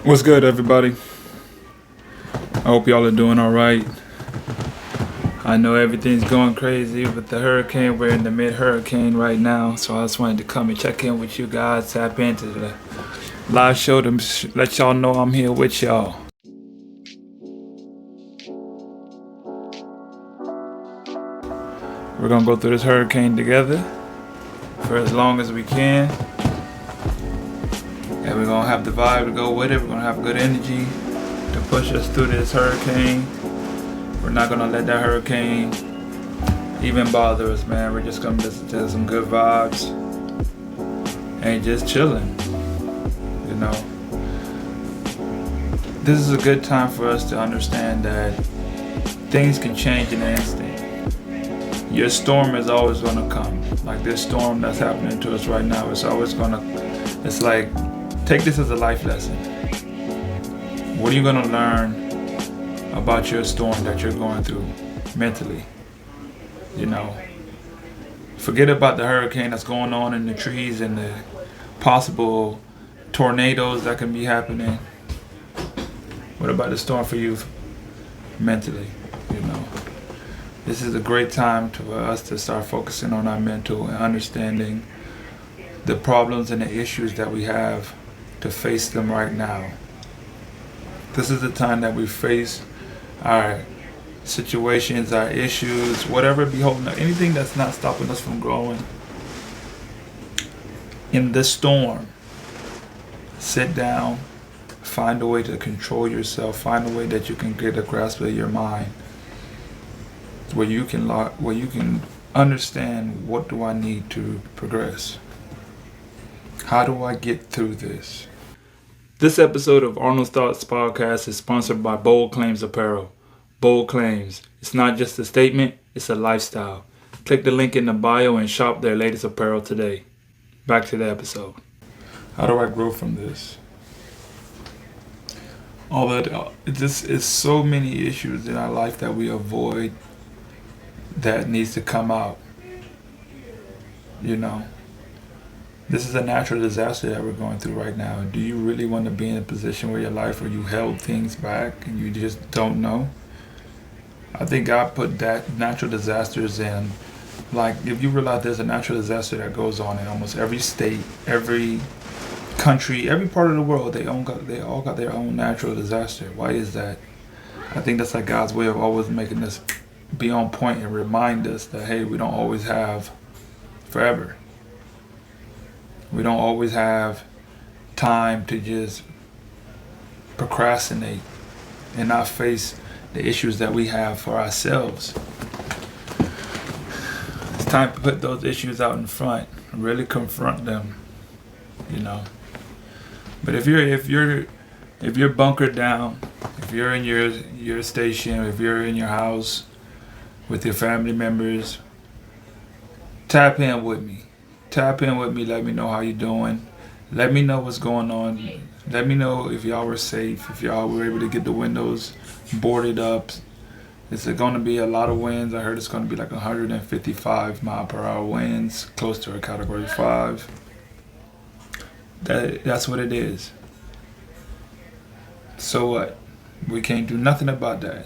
What's good, everybody? I hope y'all are doing all right. I know everything's going crazy with the hurricane. We're in the mid-hurricane right now, so I just wanted to come and check in with you guys, tap into the live show to let y'all know I'm here with y'all. We're gonna go through this hurricane together for as long as we can, and we're gonna have the vibe to go with it. We're gonna have good energy to push us through this hurricane. We're not gonna let that hurricane even bother us, man. We're just gonna listen to some good vibes and just chilling, you know. This is a good time for us to understand that things can change in an instant. Your storm is always gonna come. Like this storm that's happening to us right now, it's like, take this as a life lesson. What are you gonna learn about your storm that you're going through mentally? You know, forget about the hurricane that's going on in the trees and the possible tornadoes that can be happening. What about the storm for you mentally? You know, this is a great time for us to start focusing on our mental and understanding the problems and the issues that we have to face them right now. This is the time that we face our situations, our issues, whatever be holding up, anything that's not stopping us from growing. In this storm, sit down, find a way to control yourself, find a way that you can get a grasp of your mind, where you can understand, what do I need to progress? How do I get through this? This episode of Arnold's Thoughts Podcast is sponsored by Boldclaims Apparel. Bold Claims. It's not just a statement, it's a lifestyle. Click the link in the bio and shop their latest apparel today. Back to the episode. How do I grow from this? It's so many issues in our life that we avoid that needs to come out. You know, this is a natural disaster that we're going through right now. Do you really want to be in a position where your life where you held things back and you just don't know? I think God put that natural disasters in. Like, if you realize there's a natural disaster that goes on in almost every state, every country, every part of the world, they all got their own natural disaster. Why is that? I think that's like God's way of always making us be on point and remind us that, hey, we don't always have forever. We don't always have time to just procrastinate and not face the issues that we have for ourselves. It's time to put those issues out in front and really confront them, you know. But if you're bunkered down, if you're in your station, if you're in your house with your family members, tap in with me. Tap in with me, let me know how you're doing. Let me know what's going on. Let me know if y'all were safe, if y'all were able to get the windows boarded up. It's going to be a lot of winds. I heard it's going to be like 155 mile per hour winds, close to a category 5. That's what it is. So what? We can't do nothing about that.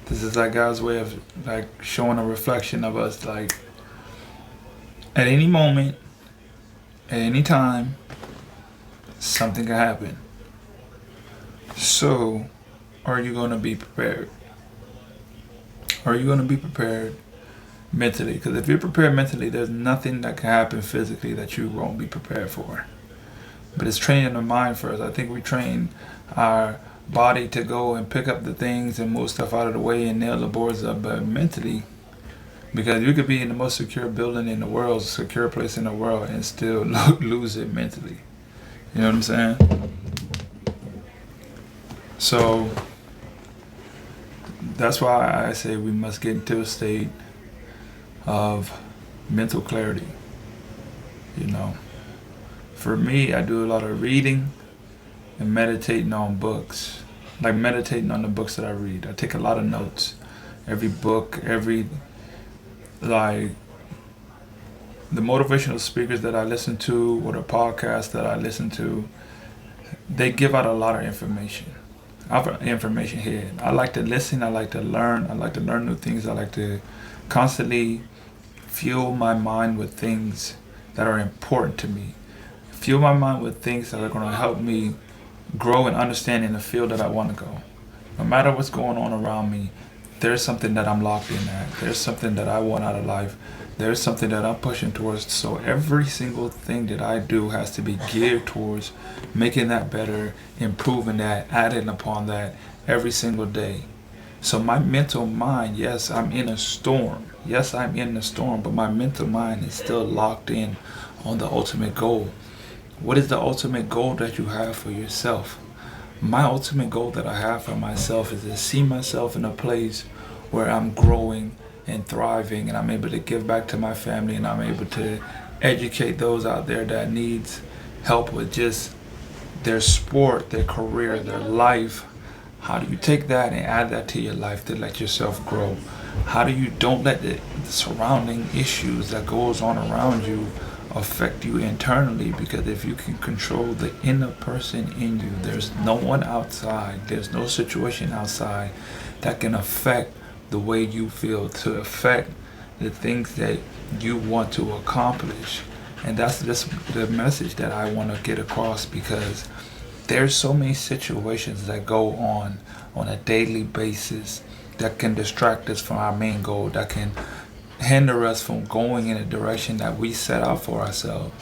This is like God's way of like showing a reflection of us, like at any moment, at any time, something can happen. So, are you going to be prepared? Are you going to be prepared mentally? Because if you're prepared mentally, there's nothing that can happen physically that you won't be prepared for. But it's training the mind first. I think we train our body to go and pick up the things and move stuff out of the way and nail the boards up, but mentally, because you could be in the most secure building in the world, secure place in the world, and still lose it mentally. You know what I'm saying? So that's why I say we must get into a state of mental clarity. You know, for me, I do a lot of reading and meditating on books, like meditating on the books that I read. I take a lot of notes. Every book, like the motivational speakers that I listen to or the podcasts that I listen to, they give out a lot of information. I'm an information head. I like to listen. I like to learn. I like to learn new things. I like to constantly fuel my mind with things that are important to me. Fuel my mind with things that are going to help me grow and understand in the field that I want to go. No matter what's going on around me, there's something that I'm locked in at. There's something that I want out of life. There's something that I'm pushing towards. So every single thing that I do has to be geared towards making that better, improving that, adding upon that every single day. So my mental mind, yes, I'm in a storm. Yes, I'm in the storm, but my mental mind is still locked in on the ultimate goal. What is the ultimate goal that you have for yourself? My ultimate goal that I have for myself is to see myself in a place where I'm growing and thriving, and I'm able to give back to my family, and I'm able to educate those out there that needs help with just their sport, their career, their life. How do you take that and add that to your life to let yourself grow? How do you don't let the surrounding issues that goes on around you affect you internally? Because if you can control the inner person in you, there's no one outside, there's no situation outside that can affect the way you feel, to affect the things that you want to accomplish. And that's just the message that I want to get across, because there's so many situations that go on a daily basis that can distract us from our main goal, that can hinder us from going in a direction that we set out for ourselves.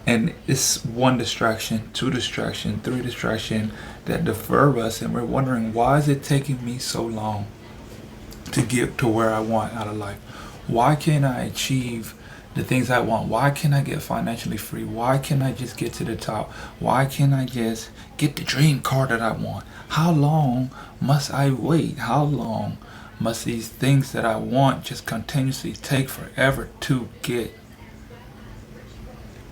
And it's one distraction, two distraction, three distraction that defer us, and we're wondering, why is it taking me so long to get to where I want out of life? Why can't I achieve the things I want? Why can't I get financially free? Why can't I just get to the top? Why can't I just get the dream car that I want? How long must I wait? How long must these things that I want just continuously take forever to get?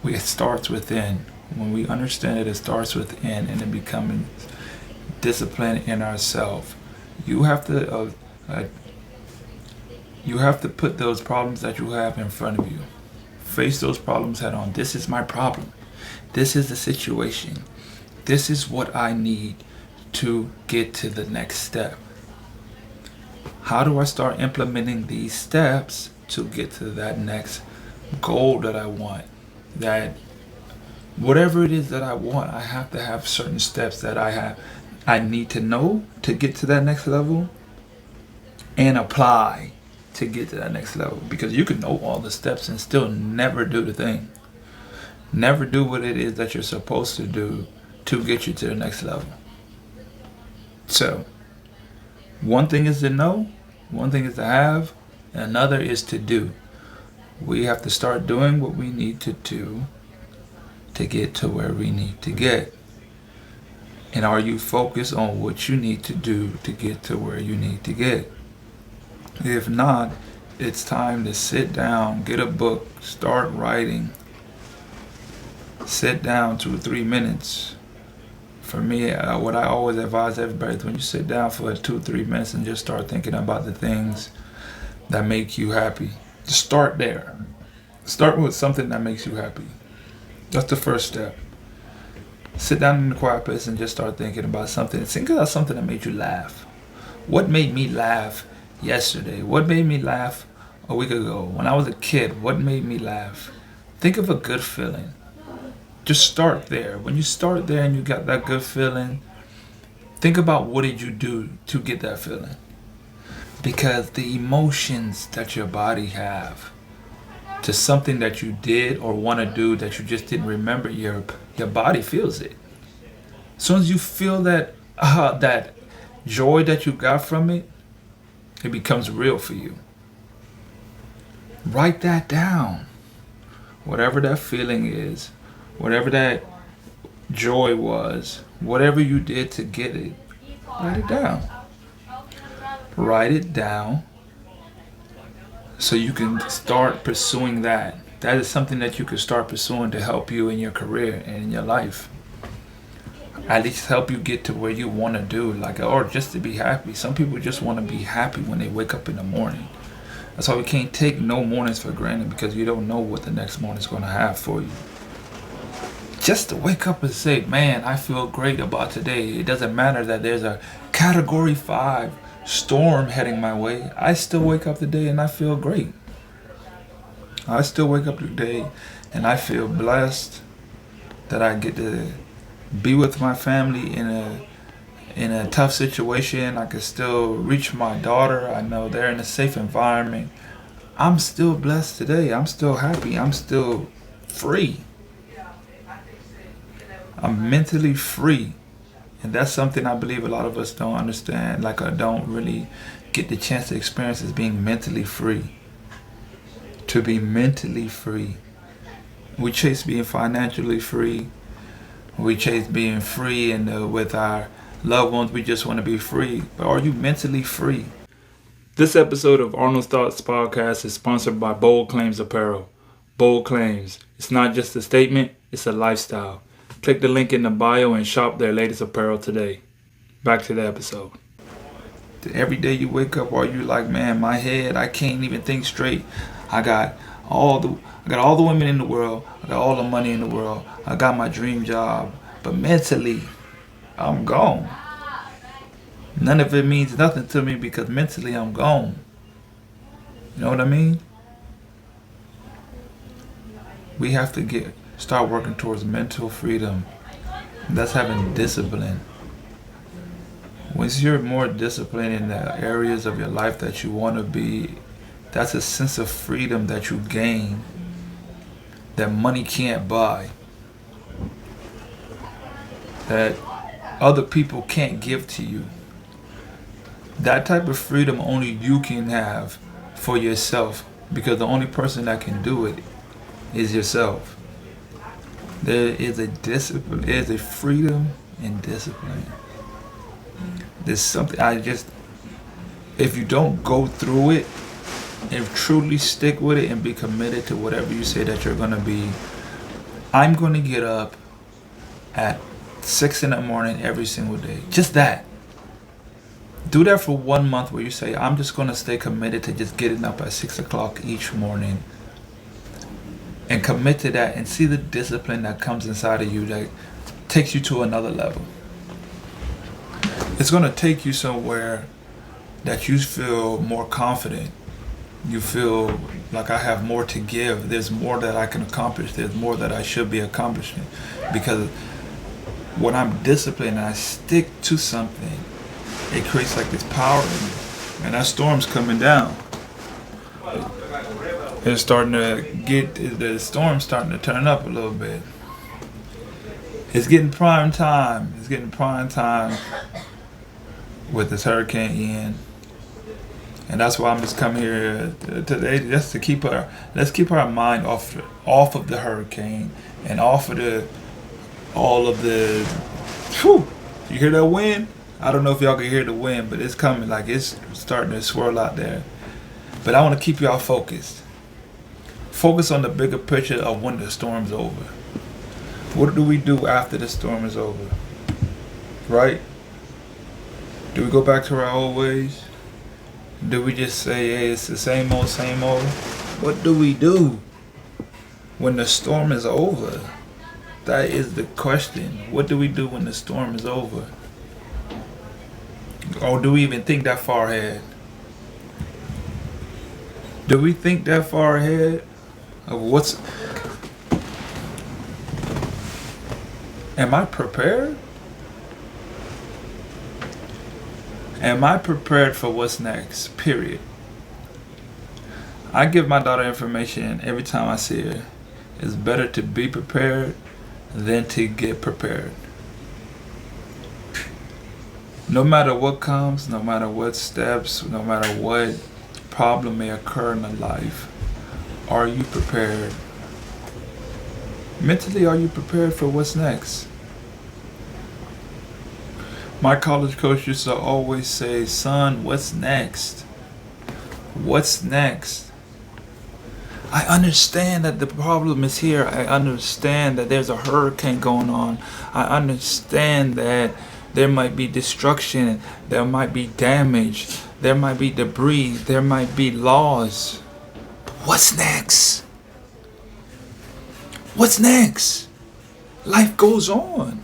It starts within. When we understand it starts within, and it becoming disciplined in ourselves. You have to put those problems that you have in front of you. Face those problems head on. This is my problem. This is the situation. This is what I need to get to the next step. How do I start implementing these steps to get to that next goal that I want? That whatever it is that I want, I have to have certain steps that I need to know to get to that next level and apply to get to that next level. Because you can know all the steps and still never do the thing. Never do what it is that you're supposed to do to get you to the next level. So, one thing is to know, one thing is to have, and another is to do. We have to start doing what we need to do to get to where we need to get. And are you focused on what you need to do to get to where you need to get? If not, it's time to sit down, get a book, start writing. Sit down 2 or 3 minutes. For me, what I always advise everybody is when you sit down for 2 or 3 minutes and just start thinking about the things that make you happy. Just start there. Start with something that makes you happy. That's the first step. Sit down in the quiet place and just start thinking about something. Think about something that made you laugh. What made me laugh yesterday? What made me laugh a week ago? When I was a kid, what made me laugh? Think of a good feeling. Just start there. When you start there and you got that good feeling, think about what did you do to get that feeling. Because the emotions that your body have to something that you did or want to do that you just didn't remember, your body feels it. As soon as you feel that joy that you got from it, it becomes real for you. Write that down. Whatever that feeling is, whatever that joy was, whatever you did to get it, write it down. Write it down so you can start pursuing that. That is something that you can start pursuing to help you in your career and in your life. At least help you get to where you want to do, or just to be happy. Some people just want to be happy when they wake up in the morning. That's why we can't take no mornings for granted, because you don't know what the next morning is going to have for you. Just to wake up and say, man, I feel great about today. It doesn't matter that there's a category 5 storm heading my way. I still wake up today and I feel great. I still wake up today and I feel blessed that I get to be with my family in a tough situation. I can still reach my daughter. I know they're in a safe environment. I'm still blessed today. I'm still happy. I'm still free. I'm mentally free. And that's something I believe a lot of us don't understand, like I don't really get the chance to experience is being mentally free. To be mentally free. We chase being financially free. We chase being free and with our loved ones, we just want to be free. But are you mentally free? This episode of Arnold's Thoughts Podcast is sponsored by Boldclaims Apparel. Bold Claims. It's not just a statement, it's a lifestyle. Click the link in the bio and shop their latest apparel today. Back to the episode. Every day you wake up, are you like, man, my head, I can't even think straight. I got all the women in the world. I got all the money in the world. I got my dream job. But mentally, I'm gone. None of it means nothing to me because mentally I'm gone. You know what I mean? We have to start working towards mental freedom. That's having discipline. Once you're more disciplined in the areas of your life that you want to be, that's a sense of freedom that you gain that money can't buy, that other people can't give to you. That type of freedom only you can have for yourself, because the only person that can do it is yourself. There is a discipline, there's a freedom in discipline. There's something if you don't go through it and truly stick with it and be committed to whatever you say that you're going to be, I'm going to get up at 6 in the morning every single day. Just that. Do that for 1 month where you say, I'm just going to stay committed to just getting up at 6 o'clock each morning. And commit to that and see the discipline that comes inside of you that takes you to another level. It's going to take you somewhere that you feel more confident. You feel like I have more to give. There's more that I can accomplish. There's more that I should be accomplishing. Because when I'm disciplined and I stick to something, it creates like this power in me. And that storm's coming down. It's starting to the storm's starting to turn up a little bit. It's getting prime time. It's getting prime time with this Hurricane Ian. And that's why I'm just coming here today just to let's keep our mind off of the hurricane and off of all of the whew, you hear that wind? I don't know if y'all can hear the wind, but it's coming, like it's starting to swirl out there. But I want to keep y'all focused. Focus on the bigger picture of when the storm's over. What do we do after the storm is over? Right? Do we go back to our old ways? Do we just say, hey, it's the same old, same old? What do we do when the storm is over? That is the question. What do we do when the storm is over? Or do we even think that far ahead? Do we think that far ahead of am I prepared? Am I prepared for what's next? Period. I give my daughter information every time I see her. It's better to be prepared than to get prepared. No matter what comes, no matter what steps, no matter what problem may occur in a life, are you prepared? Mentally, are you prepared for what's next? My college coach used to always say, son, what's next? What's next? I understand that the problem is here. I understand that there's a hurricane going on. I understand that there might be destruction. There might be damage. There might be debris. There might be loss. What's next? What's next? Life goes on.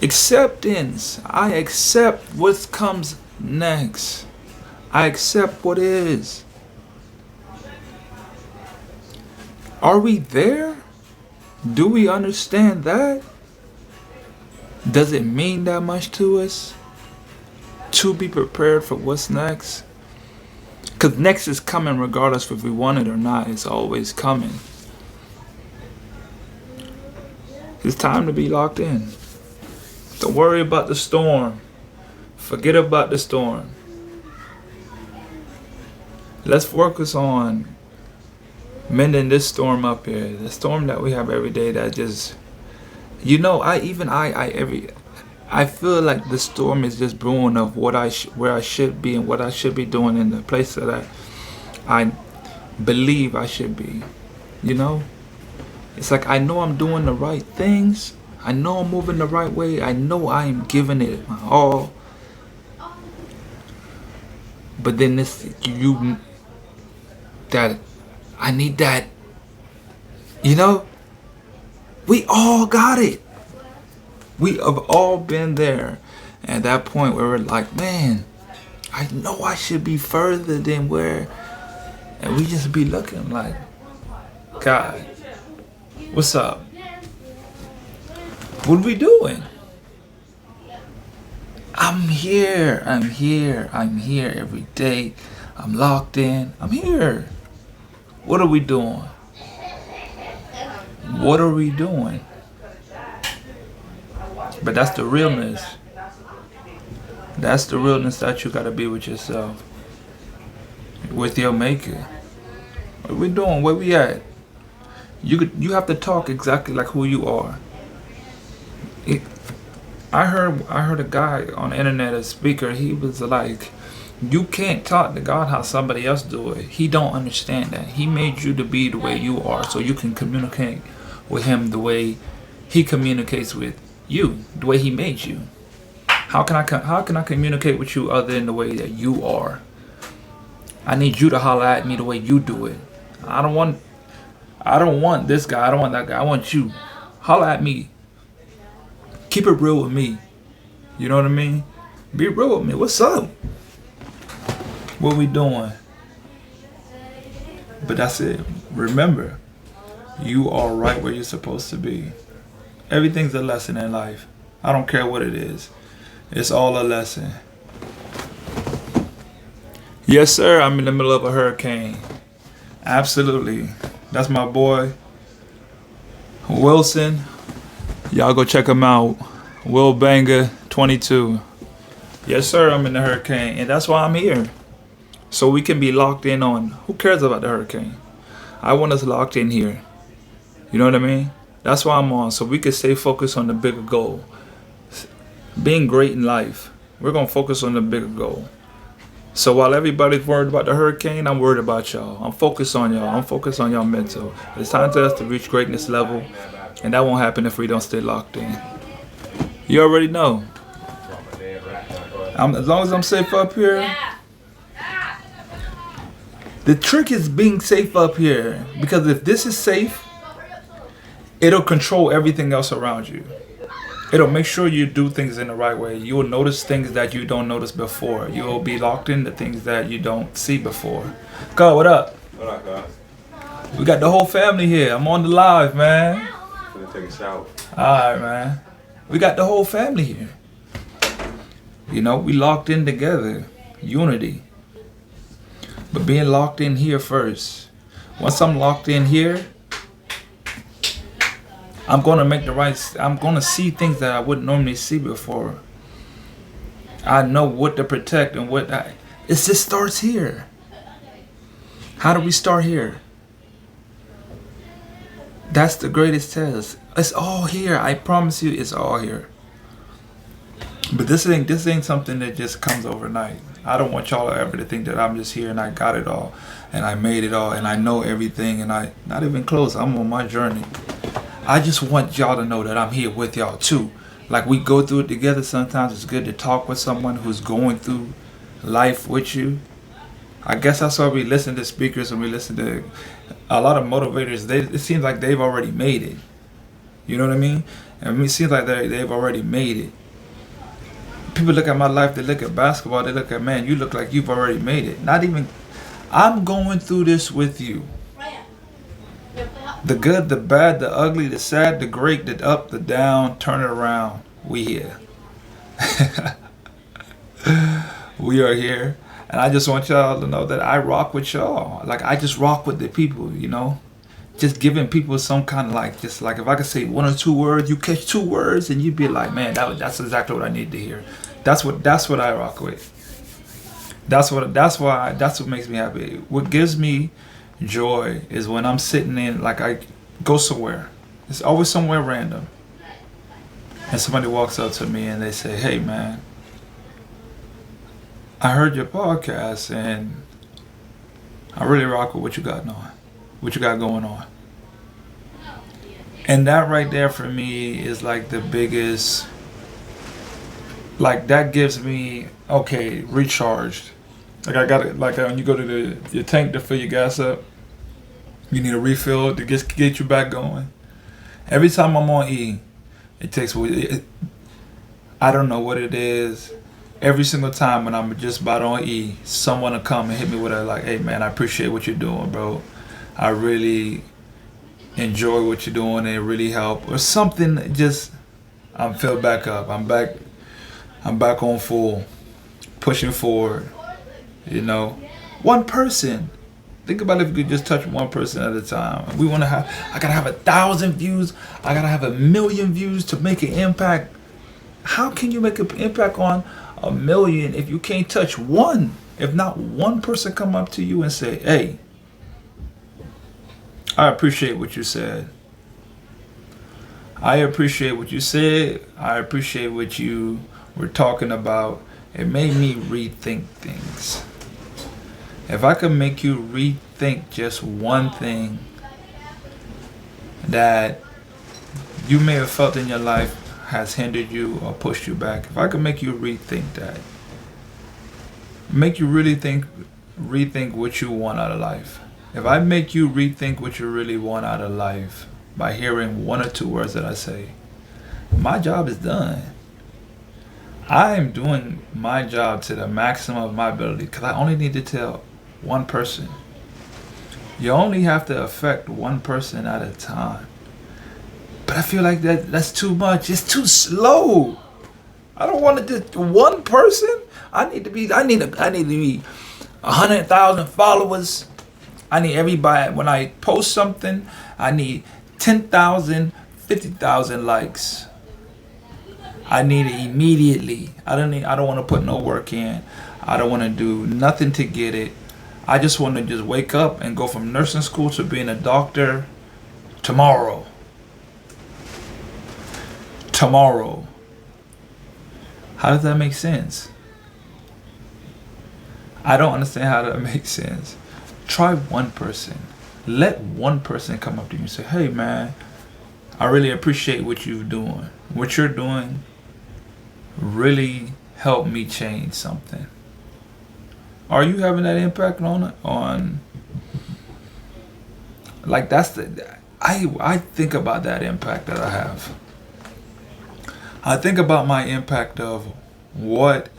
Acceptance. I accept what comes next. I accept what is. Are we there? Do we understand that? Does it mean that much to us? To be prepared for what's next? Because next is coming regardless if we want it or not. It's always coming. It's time to be locked in. Don't worry about the storm. Forget about the storm. Let's focus on mending this storm up here. The storm that we have every day that just, I feel like the storm is just brewing of where I should be and what I should be doing in the place that I believe I should be. It's like I know I'm doing the right things. I know I'm moving the right way. I know I am giving it my all. But then I need that. We all got it. We have all been there at that point where we're like, man, I know I should be further than where, and we just be looking like, God, what's up? What are we doing? I'm here every day. I'm locked in. I'm here. What are we doing? What are we doing? But that's the realness. That's the realness that you gotta be with yourself. With your maker. What are we doing? Where we at? You have to talk exactly like who you are. I heard a guy on the internet, a speaker, he was like, you can't talk to God how somebody else do it. He don't understand that. He made you to be the way you are so you can communicate with him the way he communicates with you, the way he made you. How can I communicate with you other than the way that you are? I need you to holler at me the way you do it. I don't want this guy. I don't want that guy. I want you. Holler at me. Keep it real with me. You know what I mean? Be real with me. What's up? What we doing? But that's it. Remember, you are right where you're supposed to be. Everything's a lesson in life. I don't care what it is. It's all a lesson. Yes, sir. I'm in the middle of a hurricane. Absolutely. That's my boy, Wilson. Y'all go check him out. Will Banger 22. Yes, sir. I'm in the hurricane. And that's why I'm here. So we can be locked in on who cares about the hurricane. I want us locked in here. You know what I mean? That's why I'm on. So we can stay focused on the bigger goal. Being great in life. We're going to focus on the bigger goal. So while everybody's worried about the hurricane, I'm worried about y'all. I'm focused on y'all. I'm focused on y'all mental. It's time for us to reach greatness level. And that won't happen if we don't stay locked in. You already know. As long as I'm safe up here. The trick is being safe up here. Because if this is safe, it'll control everything else around you. It'll make sure you do things in the right way. You will notice things that you don't notice before. You will be locked into things that you don't see before. God, what up? What up, guys? We got the whole family here. I'm on the live, man. I'm gonna take a shower. Alright, man. We got the whole family here. We locked in together. Unity. But being locked in here first. Once I'm locked in here, I'm gonna see things that I wouldn't normally see before. I know what to protect and it just starts here. How do we start here? That's the greatest test. It's all here. I promise you, it's all here. But this ain't something that just comes overnight. I don't want y'all ever to think that I'm just here and I got it all and I made it all and I know everything and I not even close. I'm on my journey. I just want y'all to know that I'm here with y'all too. Like we go through it together. Sometimes it's good to talk with someone who's going through life with you. I guess that's why we listen to speakers and we listen to a lot of motivators. It seems like they've already made it. You know what I mean? And it seems like they've already made it. People look at my life, they look at basketball, they look at, man, you look like you've already made it. Not even, I'm going through this with you. The good, the bad, the ugly, the sad, the great, the up, the down, turn it around. We here. We are here. And I just want y'all to know that I rock with y'all. Like, I just rock with the people, you know? Just giving people some kind of like, just like if I could say 1 or 2 words, you catch 2 words and you'd be like, man, that's exactly what I need to hear. That's what I rock with. That's what makes me happy. What gives me joy is when I'm sitting in, like I go somewhere. It's always somewhere random. And somebody walks up to me and they say, hey man, I heard your podcast and I really rock with what you got going on. And that right there for me is like the biggest, like that gives me, okay, recharged. Like I got it, like when you go to your tank to fill your gas up, you need a refill to get you back going. Every time I'm on E, it takes, I don't know what it is. Every single time when I'm just about on E, someone will come and hit me with a like, hey man, I appreciate what you're doing, bro. I really enjoy what you're doing and it really helped. Or something, just, I'm filled back up. I'm back on full, pushing forward, you know. One person. Think about if you could just touch one person at a time. I gotta have 1,000 views. I gotta have 1,000,000 views to make an impact. How can you make an impact on 1,000,000 if you can't touch one? If not one person come up to you and say, hey, I appreciate what you said. I appreciate what you said. I appreciate what you were talking about. It made me rethink things. If I could make you rethink just one thing that you may have felt in your life has hindered you or pushed you back, if I could make you rethink that, make you really rethink what you want out of life. If I make you rethink what you really want out of life by hearing 1 or 2 words that I say, my job is done. I am doing my job to the maximum of my ability because I only need to tell one person. You only have to affect one person at a time. But I feel like that's too much. It's too slow. I don't want to just one person. I need to be 100,000 followers. I need everybody, when I post something, I need 10,000, 50,000 likes. I need it immediately. I don't want to put no work in. I don't want to do nothing to get it. I just want to just wake up and go from nursing school to being a doctor tomorrow. How does that make sense? I don't understand how that makes sense. Try one person. Let one person come up to you and say, hey man, I really appreciate what you're doing. What you're doing really helped me change something. Are you having that impact on like that's the I think about that impact that I have. I think about my impact of what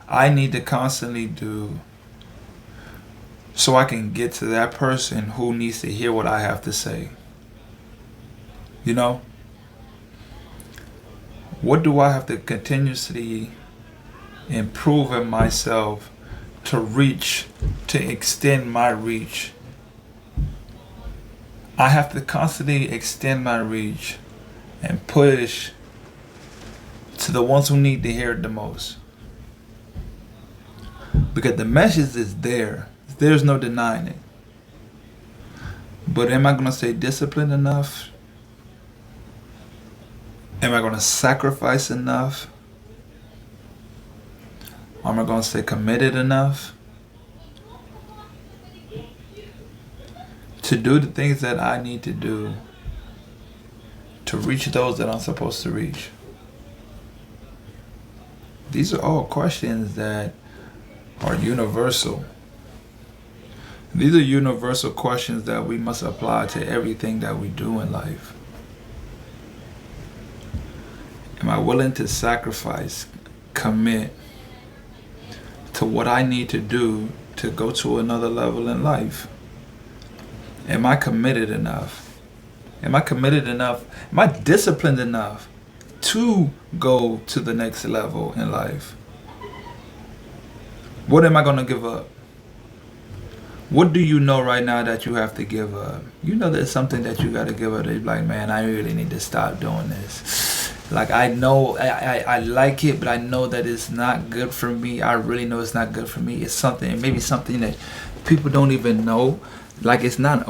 I need to constantly do so I can get to that person who needs to hear what I have to say. You know? What do I have to continuously improve in myself to extend my reach? I have to constantly extend my reach and push to the ones who need to hear it the most. Because the message is there. There's no denying it. But am I going to stay disciplined enough? Am I going to sacrifice enough? Am I going to stay committed enough to do the things that I need to do to reach those that I'm supposed to reach? These are all questions that are universal. These are universal questions that we must apply to everything that we do in life. Am I willing to sacrifice, commit to what I need to do to go to another level in life? Am I committed enough? Am I committed enough? Am I disciplined enough to go to the next level in life? What am I going to give up? What do you know right now that you have to give up? You know there's something that you got to give up. That you're like, man, I really need to stop doing this. Like, I know I like it, but I know that it's not good for me. I really know it's not good for me. It's something, maybe something that people don't even know. Like, it's not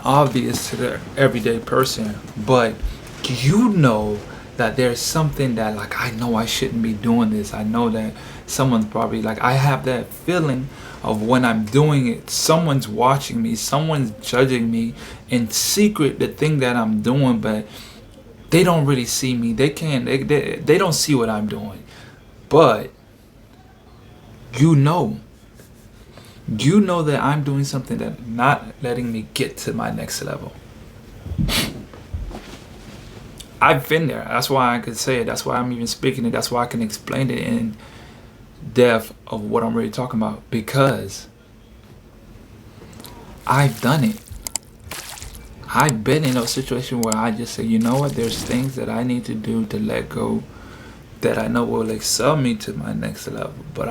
obvious to the everyday person, but you know that there's something that, like, I know I shouldn't be doing this. I know that someone's probably, like, I have that feeling of when I'm doing it, someone's watching me, someone's judging me in secret, the thing that I'm doing, but they don't really see me. They don't see what I'm doing. But you know that I'm doing something that not letting me get to my next level. I've been there. That's why I could say it. That's why I'm even speaking it. That's why I can explain it in depth of what I'm really talking about, because I've done it. I've been in a situation where I just say, you know what, there's things that I need to do to let go that I know will excel me to my next level. But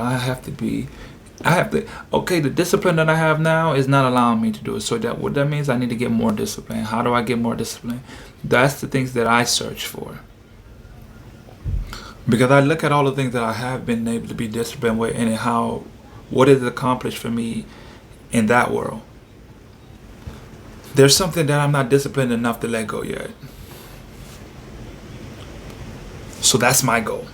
okay, the discipline that I have now is not allowing me to do it. So what that means, I need to get more discipline. How do I get more discipline? That's the things that I search for. Because I look at all the things that I have been able to be disciplined with, and what it accomplished for me in that world. There's something that I'm not disciplined enough to let go yet. So that's my goal.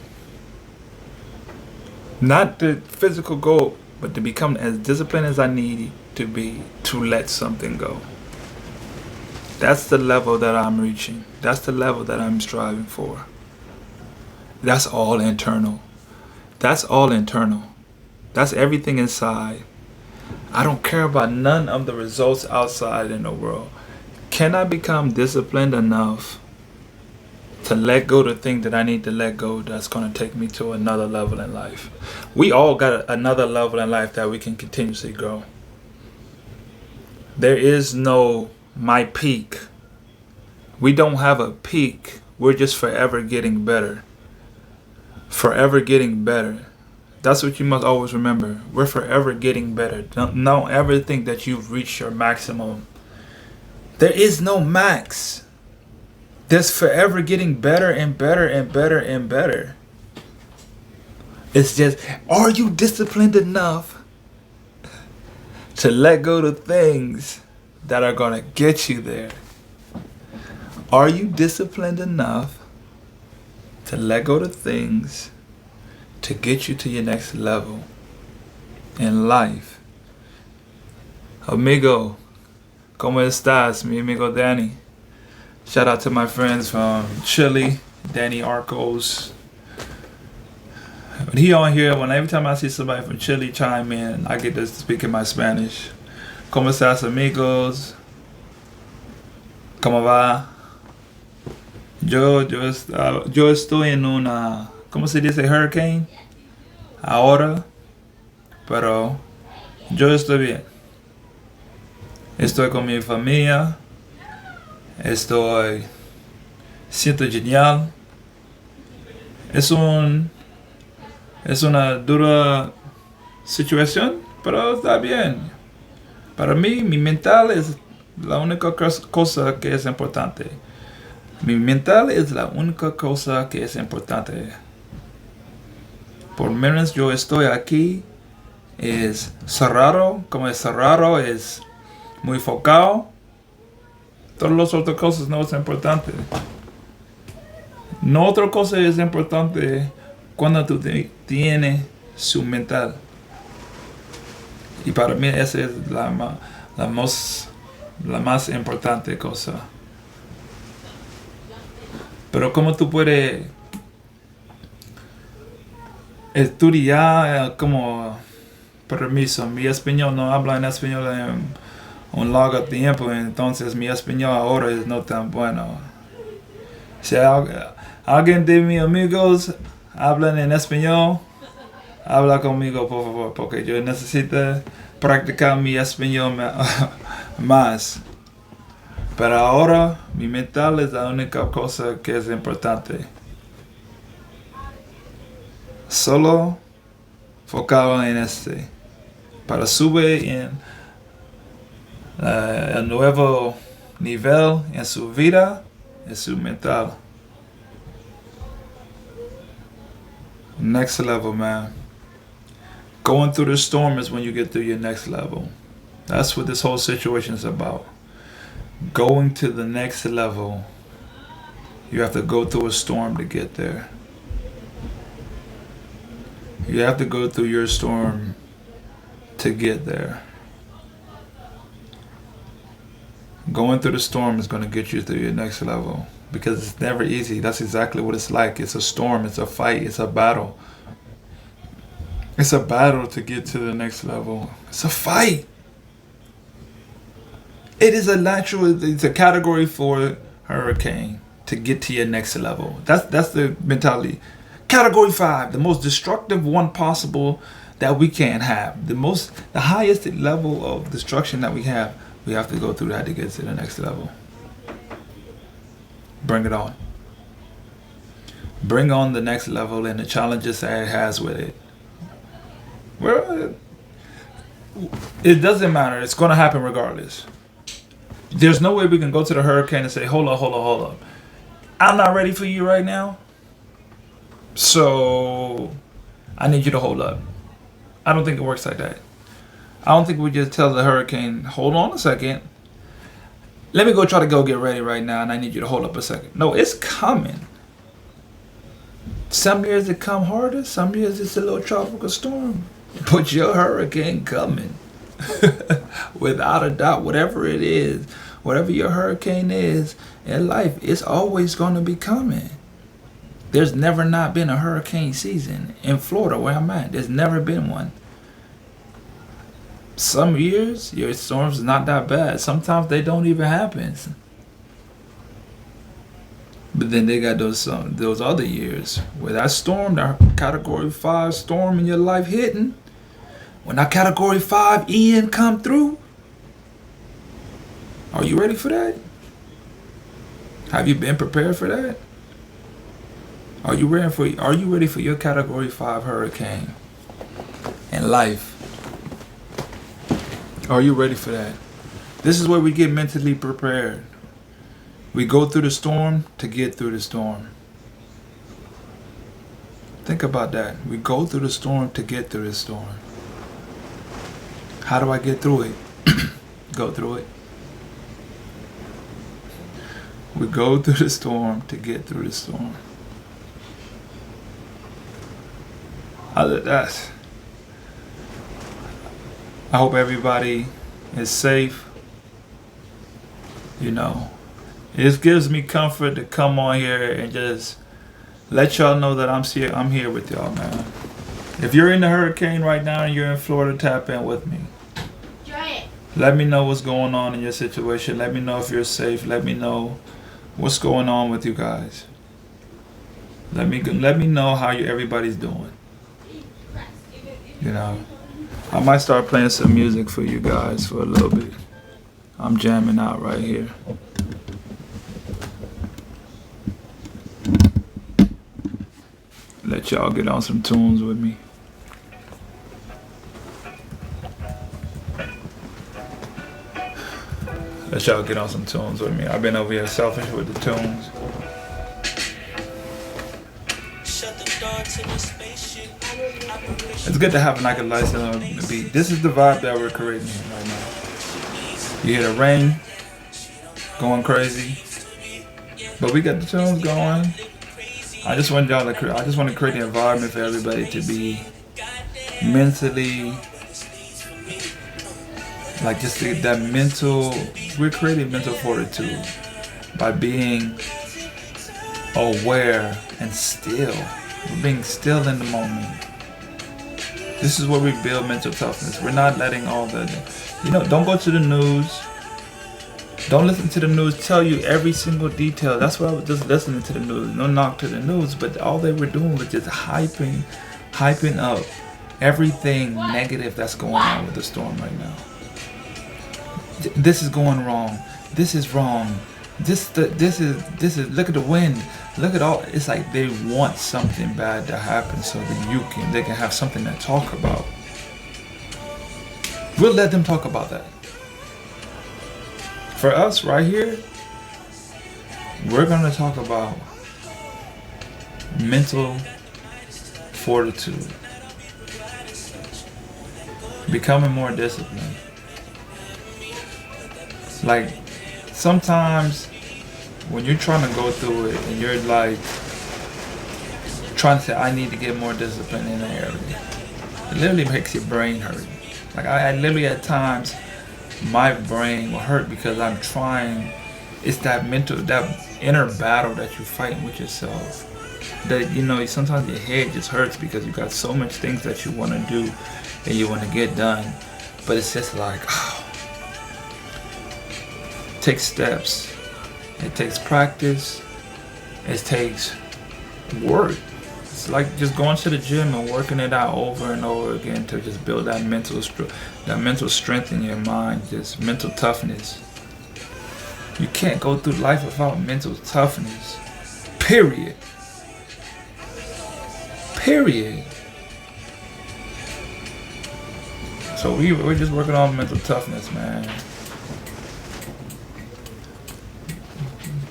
Not the physical goal, but to become as disciplined as I need to be to let something go. That's the level that I'm reaching. That's the level that I'm striving for. That's all internal. That's all internal. That's everything inside. I don't care about none of the results outside in the world. Can I become disciplined enough to let go the thing that I need to let go that's going to take me to another level in life? We all got another level in life that we can continuously grow. There is no my peak. We don't have a peak. We're just forever getting better. Forever getting better. That's what you must always remember. We're forever getting better. Don't ever think that you've reached your maximum. There is no max. There's forever getting better and better and better and better. It's just, are you disciplined enough to let go of things that are going to get you there? Are you disciplined enough to let go of things to get you to your next level in life? Amigo, ¿cómo estás, mi amigo Danny? Shout out to my friends from Chile, Danny Arcos. When he on here, every time I see somebody from Chile chime in, I get to speak in my Spanish. ¿Cómo estás, amigos? ¿Cómo va? Yo estoy en una, ¿cómo se dice? Hurricane ahora, pero yo estoy bien. Estoy con mi familia. Siento genial. Es una dura situación, pero está bien. Para mí, mi mental es la única cosa que es importante. Mi mental es la única cosa que es importante. Por menos yo estoy aquí, es cerrado, como es cerrado, es muy enfocado. Todas las otras cosas no es importante. No otra cosa es importante cuando tú tienes su mental. Y para mí esa es la más importante cosa. Pero ¿cómo tú puedes estudiar como permiso? Mi español no habla en español en un largo tiempo, entonces mi español ahora es no tan bueno. Si alguien de mis amigos hablan en español, habla conmigo, por favor, porque yo necesito practicar mi español más. Pero ahora, mi mental es la única cosa que es importante. Solo focado en este. Para subir en el nuevo nivel en su vida, en su mental. Next level, man. Going through the storm is when you get through your next level. That's what this whole situation is about. Going to the next level. You have to go through a storm to get there. You have to go through your storm to get there. Going through the storm is going to get you through your next level because it's never easy. That's exactly what it's like. It's a storm, it's a fight, it's a battle. It's a battle to get to the next level. It's a fight. It is it's a category 4 hurricane to get to your next level. That's the mentality. Category 5, the most destructive one possible that we can have. The highest level of destruction that we have to go through that to get to the next level. Bring it on. Bring on the next level and the challenges that it has with it. Well, it doesn't matter. It's going to happen regardless. There's no way we can go to the hurricane and say, hold up. I'm not ready for you right now. So I need you to hold up. I don't think it works like that. I don't think we just tell the hurricane, hold on a second. Let me go try to go get ready right now and I need you to hold up a second. No, it's coming. Some years it come harder, some years it's a little tropical storm. But your hurricane coming. Without a doubt, whatever it is, whatever your hurricane is in life, it's always going to be coming. There's never not been a hurricane season in Florida where I'm at. There's never been one. Some years, your storms is not that bad. Sometimes they don't even happen. But then they got those other years where that storm, that category 5 storm in your life hitting, when that category 5 Ian come through, are you ready for that? Have you been prepared for that? Are you ready for your category 5 hurricane in life? Are you ready for that? This is where we get mentally prepared. We go through the storm to get through the storm. Think about that. We go through the storm to get through the storm. How do I get through it? Go through it. We go through the storm to get through the storm. Other than that, I hope everybody is safe. You know, it gives me comfort to come on here and just let y'all know that I'm here with y'all, man. If you're in the hurricane right now and you're in Florida, tap in with me. Let me know what's going on in your situation. Let me know if you're safe. Let me know what's going on with you guys. Let me know how everybody's doing. You know, I might start playing some music for you guys for a little bit. I'm jamming out right here. Let y'all get on some tunes with me. Let y'all get on some tunes with me. I've been over here selfish with the tunes. It's good to have like a license on the beat. This is the vibe that we're creating right now. You hear the rain going crazy, but we got the tunes going. I just want to create an environment for everybody to be mentally, like just that mental. We're creating mental fortitude by being aware and still. We're being still in the moment. This is where we build mental toughness. We're not letting all the, don't go to the news. Don't listen to the news tell you every single detail. That's why I was just listening to the news. No knock to the news, but all they were doing was just hyping up everything negative that's going on with the storm right now. This is going wrong. This is wrong. This is. Look at the wind. Look at all. It's like they want something bad to happen so that they can have something to talk about. We'll let them talk about that. For us right here, we're gonna talk about mental fortitude, becoming more disciplined. Like, sometimes when you're trying to go through it and you're like trying to say, I need to get more discipline in an area, it literally makes your brain hurt. Like, I literally at times, my brain will hurt because I'm trying. It's that inner battle that you're fighting with yourself. That, you know, sometimes your head just hurts because you got so much things that you want to do and you want to get done. But it's just like, it takes steps. It takes practice. It takes work. It's like just going to the gym and working it out over and over again to just build that mental strength in your mind, just mental toughness. You can't go through life without mental toughness. Period. So we're just working on mental toughness, man.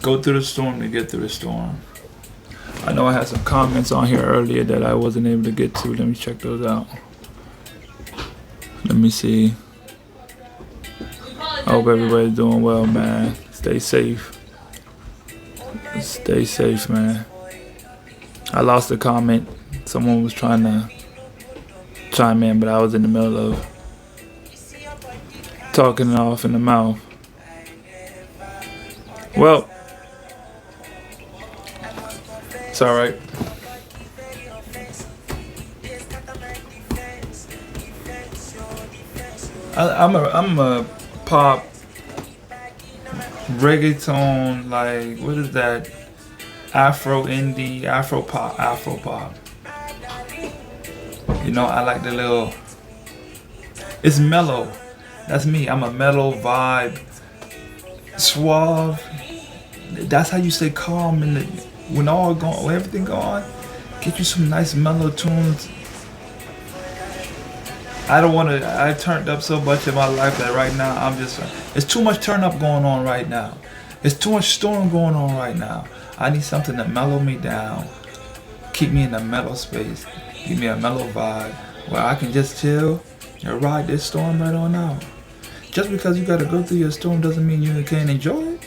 Go through the storm to get through the storm. I know I had some comments on here earlier that I wasn't able to get to. Let me check those out. Let me see. I hope everybody's doing well, man. Stay safe. Stay safe, man. I lost a comment. Someone was trying to chime in, but I was in the middle of talking it off in the mouth. Well, it's all right. I'm a pop reggaeton, like, what is that? Afro indie, Afro pop. You know, I like the little. It's mellow. That's me. I'm a mellow vibe, suave. That's how you stay calm when everything going. Get you some nice mellow tunes. I turned up so much in my life that right now it's too much turn up going on right now. It's too much storm going on right now. I need something to mellow me down, keep me in a mellow space, give me a mellow vibe where I can just chill and ride this storm right on out. Just because you gotta go through your storm doesn't mean you can't enjoy it.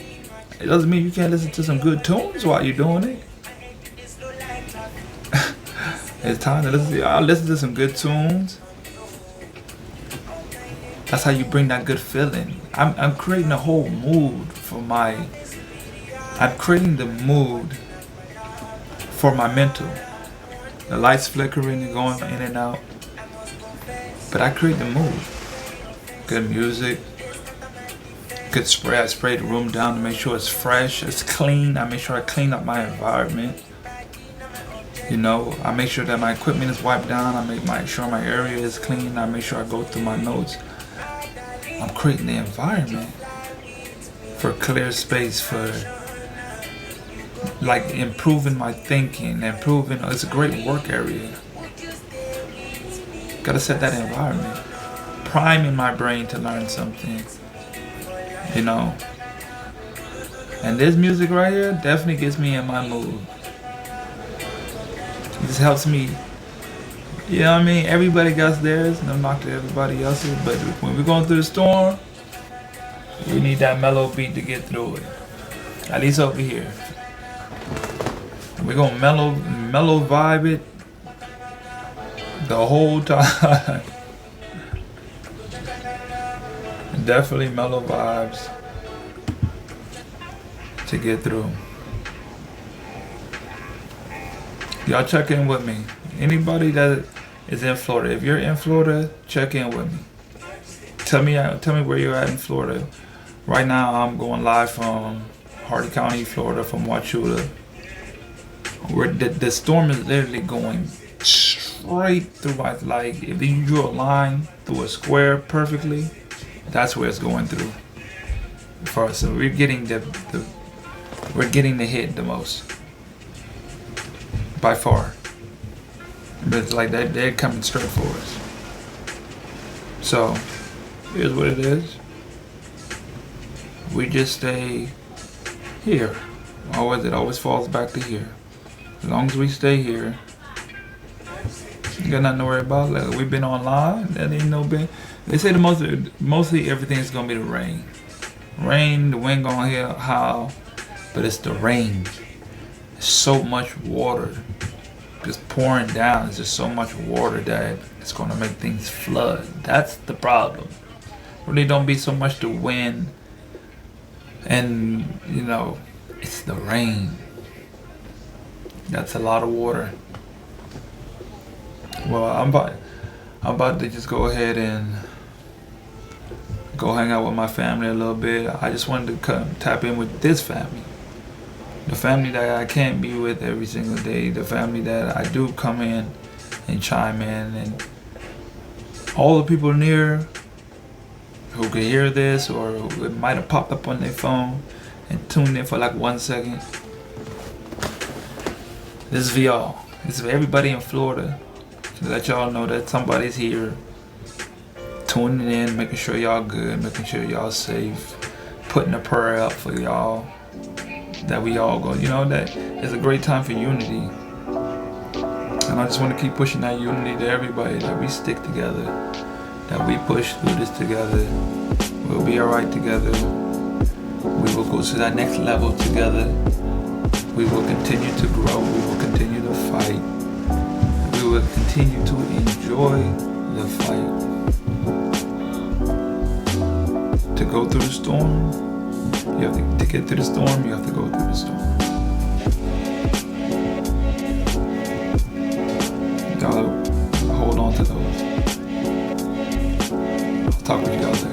It doesn't mean you can't listen to some good tunes while you're doing it. It's time to listen. I'll listen to some good tunes. That's how you bring that good feeling. I'm creating a whole mood I'm creating the mood for my mental. The lights flickering and going in and out. But I create the mood. Good music. Good spray. I spray the room down to make sure it's fresh, it's clean. I make sure I clean up my environment. You know, I make sure that my equipment is wiped down. I make sure my area is clean. I make sure I go through my notes. I'm creating the environment for clear space, for like improving my thinking, it's a great work area. Gotta set that environment. Priming my brain to learn something. You know. And this music right here definitely gets me in my mood. It just helps me. You know what I mean? Everybody got theirs, no knock to everybody else's, but when we're going through the storm, we need that mellow beat to get through it. At least over here. We're gonna mellow vibe it the whole time. Definitely mellow vibes to get through. Y'all check in with me. Anybody that is in Florida, if you're in Florida, check in with me. Tell me where you're at in Florida Right now, I'm going live from Hardin County, Florida, from Wachula. Where the storm is literally going straight through my, like, if you drew a line through a square perfectly, that's where it's going through. For us, so we're getting the hit the most by far. But it's like they're coming straight for us. So here's what it is. We just stay here. It always falls back to here. As long as we stay here, you got nothing to worry about. Like, we've been online. That ain't no big. They say mostly everything's gonna be the rain. Rain, the wind gonna hit howl, but it's the rain. There's so much water just pouring down. There's just so much water that it's gonna make things flood. That's the problem. Really don't be so much the wind, and it's the rain. That's a lot of water. Well, I'm about to just go ahead and go hang out with my family a little bit. I just wanted to come tap in with this family. The family that I can't be with every single day. The family that I do come in and chime in. And all the people near who could hear this or it might have popped up on their phone and tuned in for like 1 second. This is for y'all. This is for everybody in Florida. To let y'all know that somebody's here, tuning in, making sure y'all good, making sure y'all safe, putting a prayer up for y'all, that we all go, that it's a great time for unity. And I just want to keep pushing that unity to everybody, that we stick together, that we push through this together. We'll be alright together. We will go to that next level together. We will continue to grow. We will continue to fight. We will continue to enjoy the fight. To go through the storm, you have to get through the storm, you have to go through the storm. Y'all hold on to those. I'll talk with you guys later.